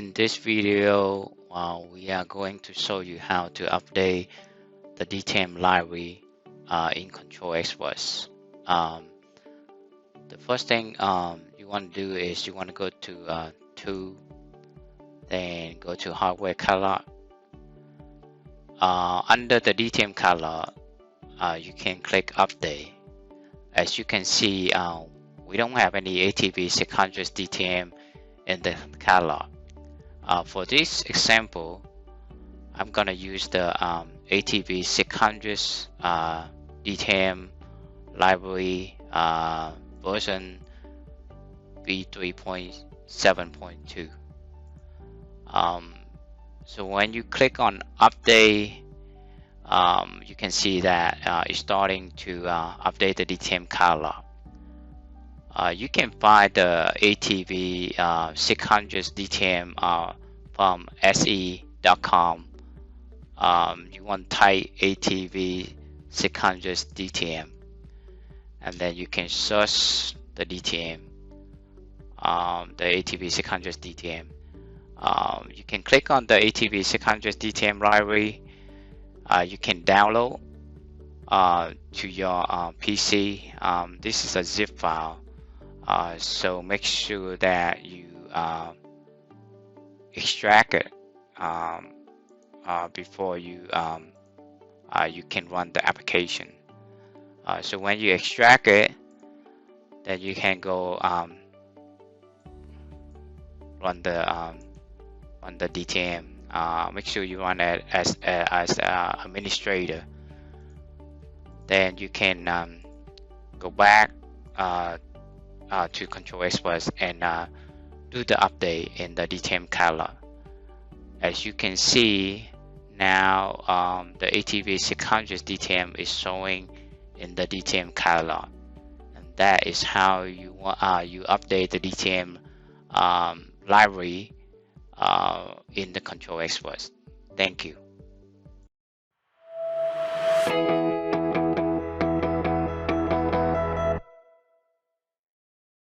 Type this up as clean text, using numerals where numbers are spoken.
In this video, we are going to show you how to update the DTM library in Control Express. The first thing you want to do is you want to go to Tool, then go to Hardware Catalog. Under the DTM catalog, you can click Update. As you can see, we don't have any ATV600 DTM in the catalog. For this example, I'm gonna use the ATV600 DTM library version v3.7.2. So when you click on Update, you can see that it's starting to update the DTM catalog. You can find the ATV600 DTM from se.com. You want type ATV600 DTM, and then you can search the DTM, the ATV600 DTM. You can click on the ATV600 DTM library. You can download to your PC. This is a zip file. So make sure that you extract it before you can run the application. So when you extract it, then you can go run the DTM. Make sure you run it as administrator. Then you can go back to Control Express and do the update in the DTM catalog. As you can see now, the ATV600 DTM is showing in the DTM catalog, and that is how you update the DTM library in the Control Express. Thank you.